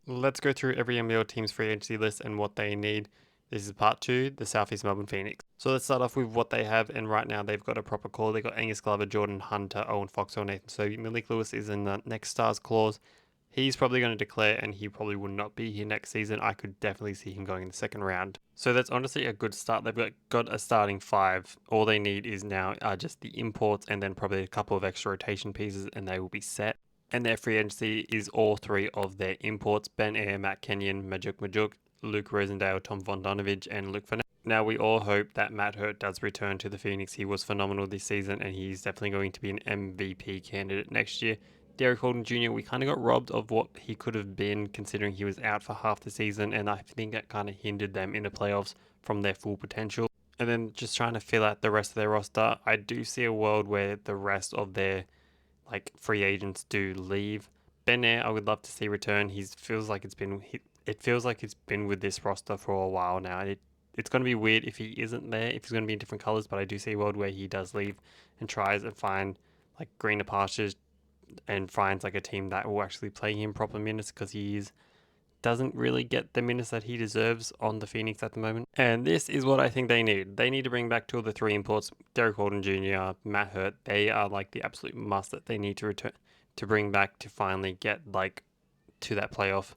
Let's go through every NBL team's free agency list and what they need. This is part two, the Southeast Melbourne Phoenix. So let's start off with what they have, and right now they've got a proper core. They've got Angus Glover, Jordan Hunter, Owen Foxwell, Nathan So Malik Lewis is in the next stars clause. He's probably going to declare, and he probably will not be here next season. I could definitely see him going in the second round. So that's honestly a good start. They've got a starting five. All they need is now just the imports and then probably a couple of extra rotation pieces, and they will be set. And their free agency is all three of their imports: Ben Air, Matt Kenyon, Majuk, Luke Rosendale, Tom Vondonovich, and Luke Finette. Now, we all hope that Matt Hurt does return to the Phoenix. He was phenomenal this season, and he's definitely going to be an MVP candidate next year. Derek Holden Jr., we kind of got robbed of what he could have been considering he was out for half the season, and I think that kind of hindered them in the playoffs from their full potential. And then just trying to fill out the rest of their roster, I do see a world where the rest of their free agents do leave. Ben Air, I would love to see return. It feels like it's been with this roster for a while now. It's going to be weird if he isn't there, if he's going to be in different colors, but I do see a world where he does leave and tries and find greener pastures and finds a team that will actually play him proper minutes, because doesn't really get the minutes that he deserves on the Phoenix at the moment. And this is what I think they need. They need to bring back two of the three imports, Derek Holden Jr., Matt Hurt. They are the absolute must that they need to return to bring back to finally get to that playoff,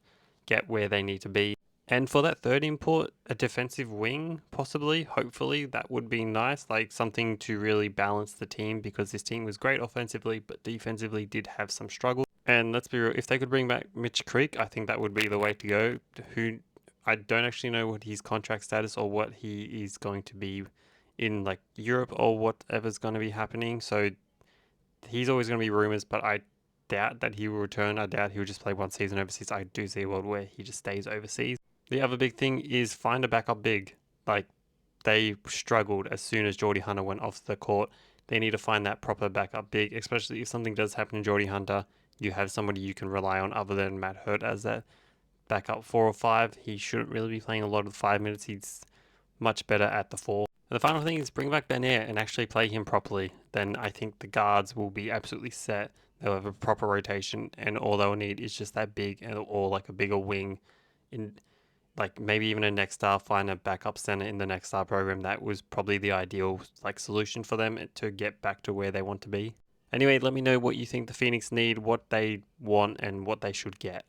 get where they need to be. And for that third import, a defensive wing, possibly, hopefully, that would be nice. Something to really balance the team, because this team was great offensively, but defensively did have some struggles. And let's be real, if they could bring back Mitch Creek, I think that would be the way to go. Who I don't actually know what his contract status or what he is going to be in Europe or whatever's going to be happening. So he's always going to be rumors, but I doubt that he will return. I doubt he will just play one season overseas. I do see a world where he just stays overseas. The other big thing is find a backup big. Like, they struggled as soon as Geordie Hunter went off the court. They need to find that proper backup big, especially if something does happen to Geordie Hunter. You have somebody you can rely on other than Matt Hurt as that backup 4 or 5. He shouldn't really be playing a lot of the 5 minutes. He's much better at the 4. And the final thing is bring back Ben Air and actually play him properly. Then I think the guards will be absolutely set. They'll have a proper rotation, and all they'll need is just that big or a bigger wing in maybe even a next star, find a backup center in the next star program. That was probably the ideal solution for them to get back to where they want to be. Anyway, let me know what you think the Phoenix need, what they want, and what they should get.